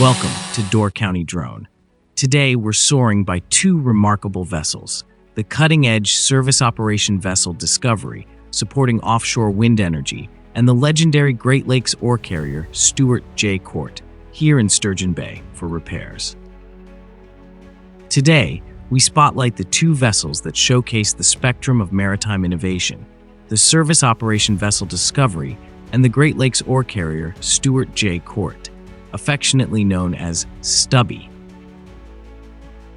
Welcome to Door County Drone. Today we're soaring by two remarkable vessels, the cutting-edge service operation vessel Discovery, supporting offshore wind energy, and the legendary Great Lakes ore carrier Stewart J. Cort, here in Sturgeon Bay for repairs. Today, we spotlight the two vessels that showcase the spectrum of maritime innovation, the service operation vessel Discovery and the Great Lakes ore carrier Stewart J. Cort, affectionately known as Stubby.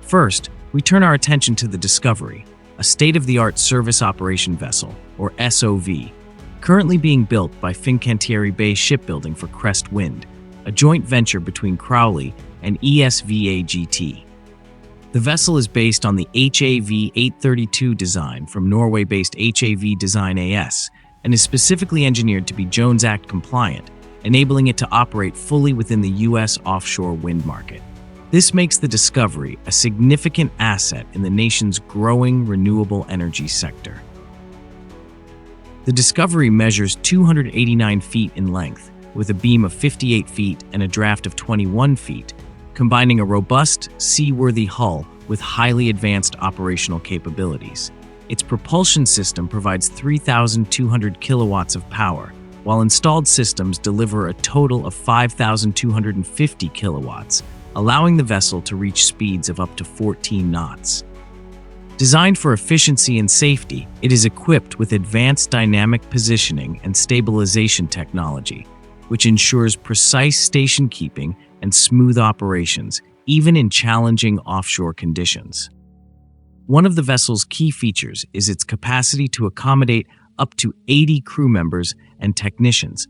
First, we turn our attention to the Discovery, a state-of-the-art service operation vessel, or SOV, currently being built by Fincantieri Bay Shipbuilding for CREST Wind, a joint venture between Crowley and ESVAGT. The vessel is based on the HAV 832 design from Norway-based HAV Design AS and is specifically engineered to be Jones Act compliant, enabling it to operate fully within the U.S. offshore wind market. This makes the Discovery a significant asset in the nation's growing renewable energy sector. The Discovery measures 289 feet in length, with a beam of 58 feet and a draft of 21 feet, combining a robust, seaworthy hull with highly advanced operational capabilities. Its propulsion system provides 3,200 kilowatts of power, while installed systems deliver a total of 5,250 kilowatts, allowing the vessel to reach speeds of up to 14 knots. Designed for efficiency and safety, it is equipped with advanced dynamic positioning and stabilization technology, which ensures precise station keeping and smooth operations, even in challenging offshore conditions. One of the vessel's key features is its capacity to accommodate up to 80 crew members and technicians,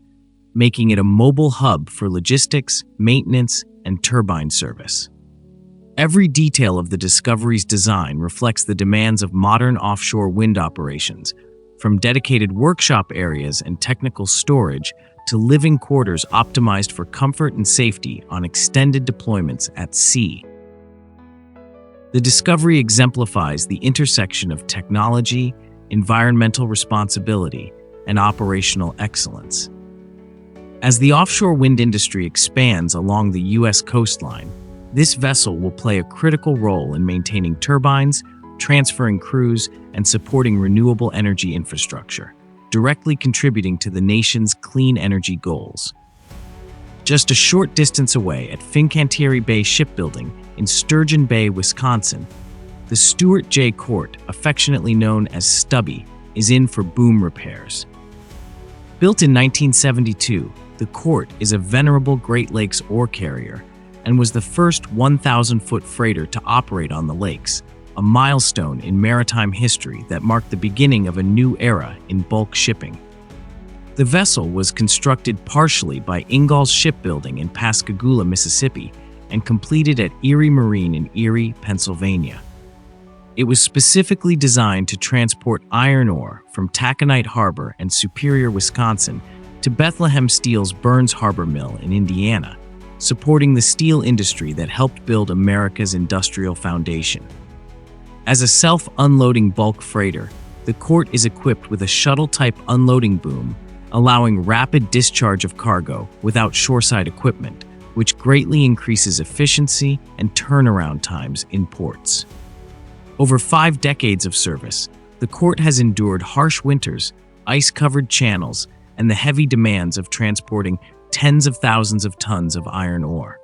making it a mobile hub for logistics, maintenance, and turbine service. Every detail of the Discovery's design reflects the demands of modern offshore wind operations, from dedicated workshop areas and technical storage to living quarters optimized for comfort and safety on extended deployments at sea. The Discovery exemplifies the intersection of technology, environmental responsibility, and operational excellence. As the offshore wind industry expands along the U.S. coastline, this vessel will play a critical role in maintaining turbines, transferring crews, and supporting renewable energy infrastructure, directly contributing to the nation's clean energy goals. Just a short distance away at Fincantieri Bay Shipbuilding in Sturgeon Bay, Wisconsin, the Stewart J. Cort, affectionately known as Stubby, is in for boom repairs. Built in 1972, the Cort is a venerable Great Lakes ore carrier and was the first 1,000-foot freighter to operate on the lakes, a milestone in maritime history that marked the beginning of a new era in bulk shipping. The vessel was constructed partially by Ingalls Shipbuilding in Pascagoula, Mississippi, and completed at Erie Marine in Erie, Pennsylvania. It was specifically designed to transport iron ore from Taconite Harbor and Superior, Wisconsin, to Bethlehem Steel's Burns Harbor Mill in Indiana, supporting the steel industry that helped build America's industrial foundation. As a self-unloading bulk freighter, the Cort is equipped with a shuttle-type unloading boom, allowing rapid discharge of cargo without shoreside equipment, which greatly increases efficiency and turnaround times in ports. Over 5 decades of service, the Cort has endured harsh winters, ice-covered channels, and the heavy demands of transporting tens of thousands of tons of iron ore.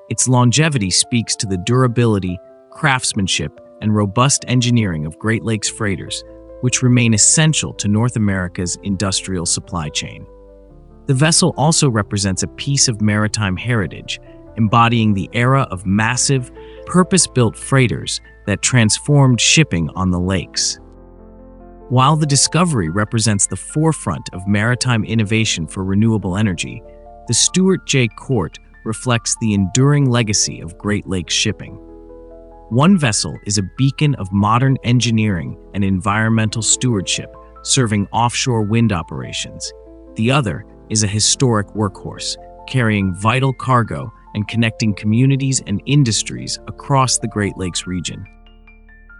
Its longevity speaks to the durability, craftsmanship, and robust engineering of Great Lakes freighters, which remain essential to North America's industrial supply chain. The vessel also represents a piece of maritime heritage, embodying the era of massive, purpose-built freighters that transformed shipping on the lakes. While the Discovery represents the forefront of maritime innovation for renewable energy, the Stewart J. Cort reflects the enduring legacy of Great Lakes shipping. One vessel is a beacon of modern engineering and environmental stewardship, serving offshore wind operations. The other is a historic workhorse, carrying vital cargo and connecting communities and industries across the Great Lakes region.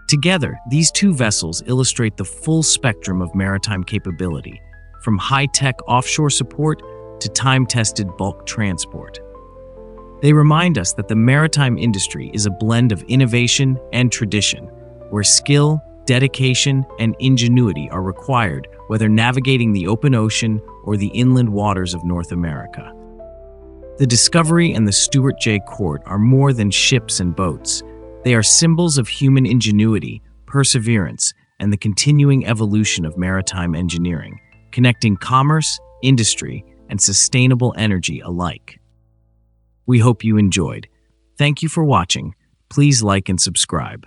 Together, these two vessels illustrate the full spectrum of maritime capability, from high-tech offshore support to time-tested bulk transport. They remind us that the maritime industry is a blend of innovation and tradition, where skill, dedication, and ingenuity are required, whether navigating the open ocean or the inland waters of North America. The Discovery and the Stewart J. Cort are more than ships and boats. They are symbols of human ingenuity, perseverance, and the continuing evolution of maritime engineering, connecting commerce, industry, and sustainable energy alike. We hope you enjoyed. Thank you for watching. Please like and subscribe.